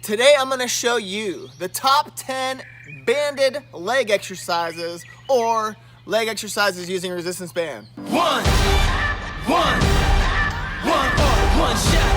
Today I'm going to show you the top 10 banded leg exercises or leg exercises using resistance band. One shot,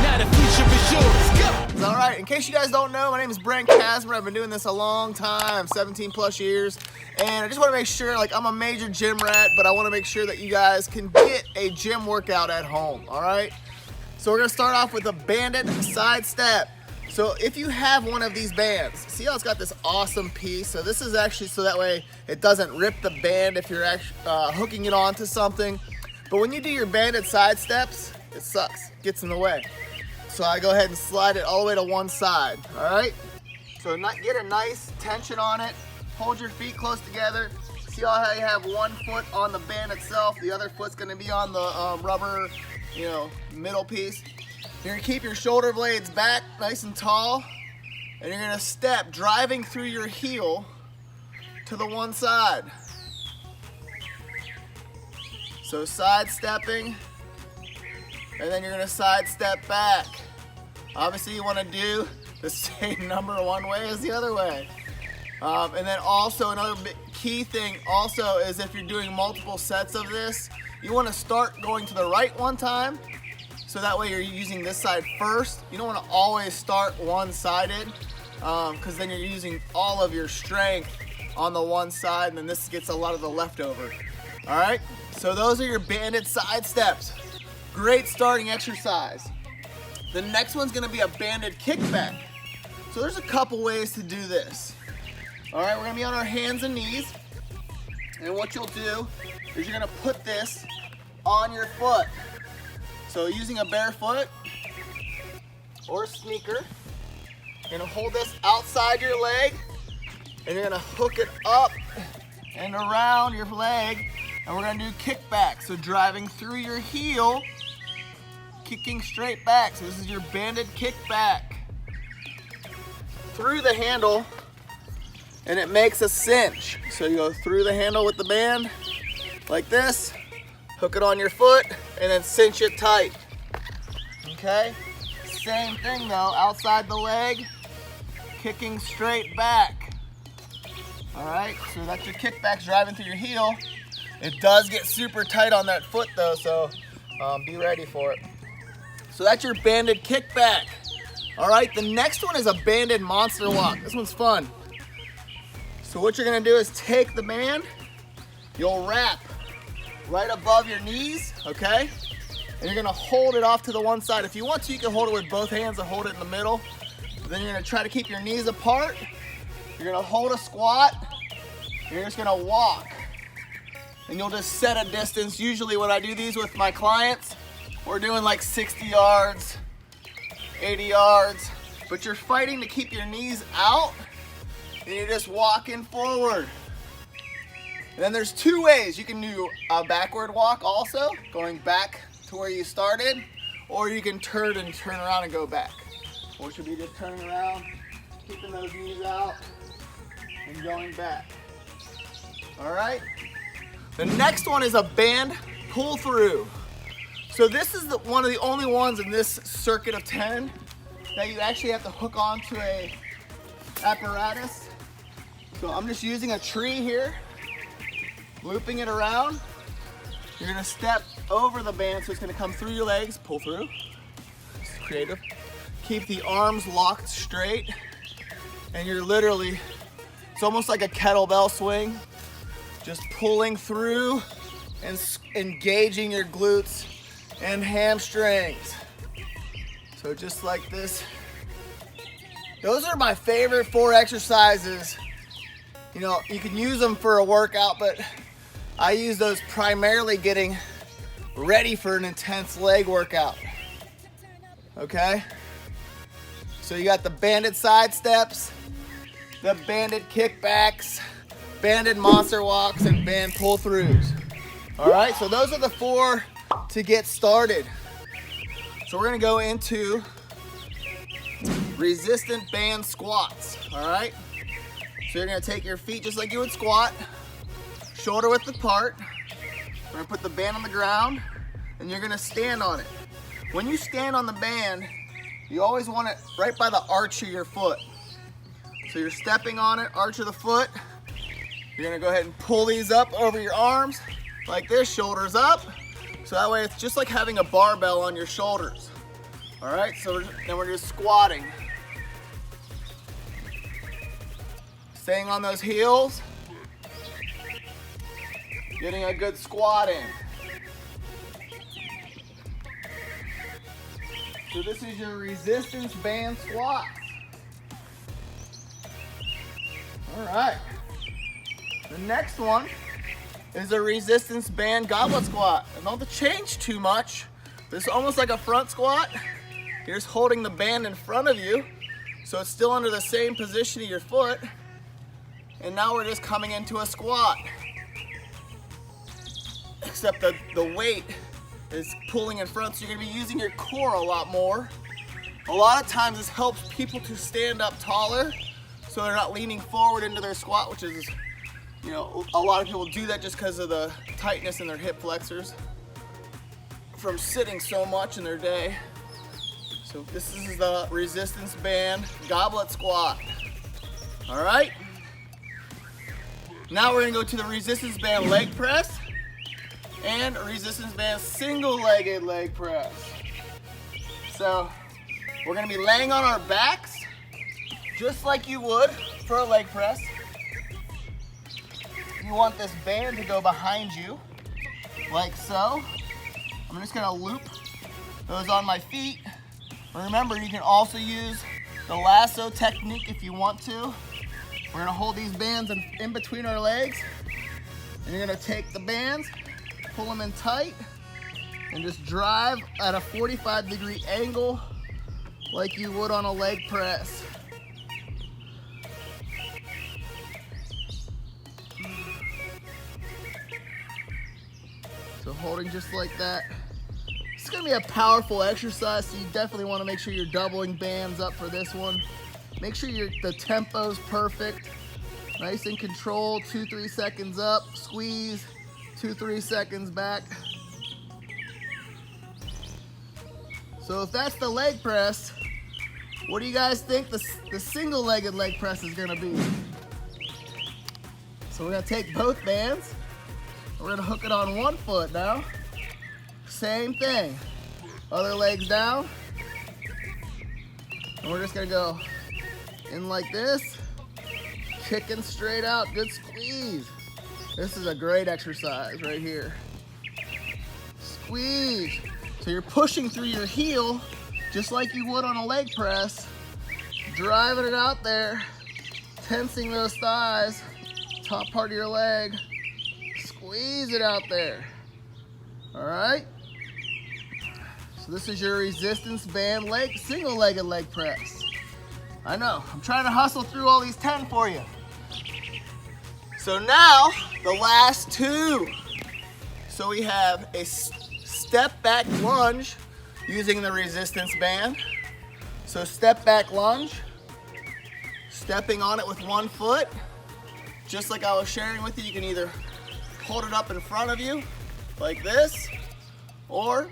now the future is yours. Go! Alright, in case you guys don't know, my name is Brent Casmer. I've been doing this a long time, 17 plus years. And I just want to make sure, like, I'm a major gym rat, but I want to make sure that you guys can get a gym workout at home, alright? So we're going to start off with a banded side step. So if you have one of these bands, see how it's got this awesome piece? So this is actually so that way it doesn't rip the band if you're actually hooking it onto something. But when you do your banded side steps, it sucks, gets in the way. So I go ahead and slide it all the way to one side, all right? So get a nice tension on it. Hold your feet close together. See how you have one foot on the band itself, the other foot's gonna be on the rubber, middle piece. You're gonna keep your shoulder blades back nice and tall, and you're gonna step driving through your heel to the one side. So sidestepping, and then you're gonna sidestep back. Obviously you wanna do the same number one way as the other way. And then also another key thing also is if you're doing multiple sets of this, you wanna start going to the right one time, so that way you're using this side first. You don't wanna always start one-sided, because then you're using all of your strength on the one side, and then this gets a lot of the leftover. All right, so those are your banded side steps. Great starting exercise. The next one's gonna be a banded kickback. So there's a couple ways to do this. All right, we're gonna be on our hands and knees, and what you'll do is you're gonna put this on your foot. So using a bare foot or a sneaker, you're gonna hold this outside your leg, and you're gonna hook it up and around your leg, and we're gonna do kickback. So driving through your heel, kicking straight back. So this is your banded kickback. Through the handle, and it makes a cinch. So you go through the handle with the band, like this, hook it on your foot, and then cinch it tight. Okay? Same thing though, outside the leg, kicking straight back. All right, so that's your kickbacks driving through your heel. It does get super tight on that foot though, so be ready for it. So that's your banded kickback. All right, the next one is a banded monster walk. This one's fun. So what you're gonna do is take the band, you'll wrap right above your knees, okay? And you're gonna hold it off to the one side. If you want to, you can hold it with both hands and hold it in the middle. But then you're gonna try to keep your knees apart. You're gonna hold a squat. You're just gonna walk. And you'll just set a distance. Usually when I do these with my clients, we're doing like 60 yards, 80 yards. But you're fighting to keep your knees out, and you're just walking forward. And then there's two ways. You can do a backward walk also, going back to where you started, or you can turn around and go back. Or should be just turning around, keeping those knees out, and going back. All right? The next one is a band pull through. So this is one of the only ones in this circuit of 10 that you actually have to hook onto a apparatus. So I'm just using a tree here, looping it around. You're gonna step over the band so it's gonna come through your legs, pull through. It's creative. Keep the arms locked straight, and you're literally, it's almost like a kettlebell swing, just pulling through and engaging your glutes and hamstrings. So just like this. Those are my favorite 4 exercises. You know, you can use them for a workout, but I use those primarily getting ready for an intense leg workout. Okay? So you got the banded side steps, the banded kickbacks, banded monster walks, and band pull throughs. All right, so those are the 4 to get started. So we're gonna go into resistant band squats, all right? So you're gonna take your feet just like you would squat, shoulder width apart. We're gonna put the band on the ground, and you're gonna stand on it. When you stand on the band, You always want it right by the arch of your foot. So you're stepping on it, arch of the foot. You're gonna go ahead and pull these up over your arms like this, shoulders up. So that way it's just like having a barbell on your shoulders. All right, so then we're just squatting. Staying on those heels. Getting a good squat in. So this is your resistance band squat. All right. The next one is a resistance band goblet squat. And don't have to change too much. This is almost like a front squat. You're just holding the band in front of you, so it's still under the same position of your foot. And now we're just coming into a squat. Except the weight is pulling in front, so you're gonna be using your core a lot more. A lot of times this helps people to stand up taller, so they're not leaning forward into their squat, which is, you know, a lot of people do that just because of the tightness in their hip flexors from sitting so much in their day. So this is the resistance band goblet squat. All right. Now we're gonna go to the resistance band leg press and a resistance band single-legged leg press. So we're gonna be laying on our backs just like you would for a leg press. You want this band to go behind you like so. I'm just gonna loop those on my feet. Remember, you can also use the lasso technique if you want to. We're gonna hold these bands in between our legs, and you're gonna take the bands, pull them in tight, and just drive at a 45-degree angle like you would on a leg press. So holding just like that. It's gonna be a powerful exercise, so you definitely wanna make sure you're doubling bands up for this one. Make sure the tempo's perfect. Nice and controlled, 2-3 seconds up, squeeze, 2-3 seconds back. So if that's the leg press, what do you guys think the single-legged leg press is gonna be? So we're gonna take both bands, we're gonna hook it on one foot now. Same thing, other leg's down, and we're just gonna go in like this, kicking straight out, good squeeze. This is a great exercise right here. Squeeze. So you're pushing through your heel just like you would on a leg press, driving it out there, tensing those thighs, top part of your leg, squeeze it out there. All right? So this is your resistance band single-legged leg press. I know, I'm trying to hustle through all these 10 for you. So now, the last two. So we have a step back lunge using the resistance band. So step back lunge, stepping on it with one foot. Just like I was sharing with you, you can either hold it up in front of you, like this, or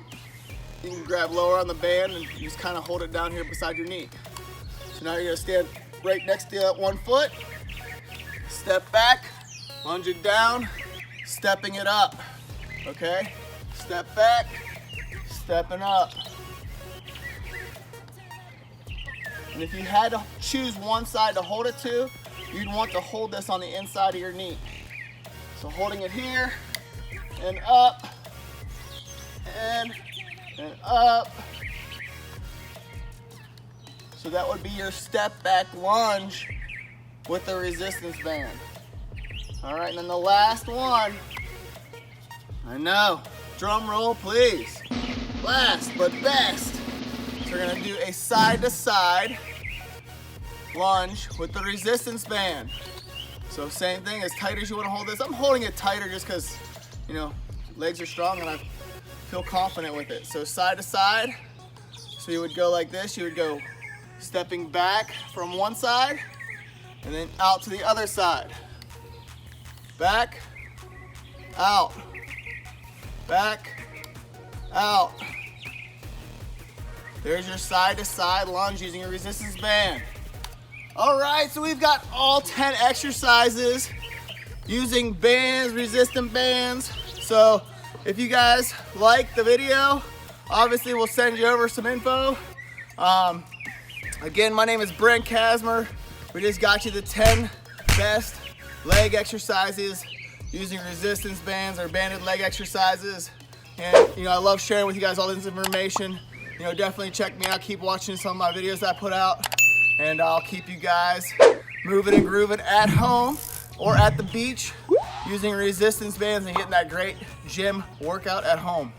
you can grab lower on the band and just kind of hold it down here beside your knee. So now you're gonna stand right next to that one foot, step back, lunge it down, stepping it up, okay? Step back, stepping up. And if you had to choose one side to hold it to, you'd want to hold this on the inside of your knee. So holding it here, and up, and up. So that would be your step back lunge with the resistance band. All right, and then the last one, I know, drum roll please. Last but best, so we're gonna do a side to side lunge with the resistance band. So same thing, as tight as you wanna hold this. I'm holding it tighter just cause, you know, legs are strong and I feel confident with it. So side to side, so you would go like this, you would go stepping back from one side and then out to the other side. Back, out, back, out. There's your side to side lunge using a resistance band. All right, so we've got all 10 exercises using bands, resistant bands. So if you guys like the video, obviously we'll send you over some info. Again, my name is Brent Kasmer. We just got you the 10 best leg exercises using resistance bands or banded leg exercises. And I love sharing with you guys all this information. Definitely check me out. Keep watching some of my videos that I put out, and I'll keep you guys moving and grooving at home or at the beach using resistance bands and getting that great gym workout at home.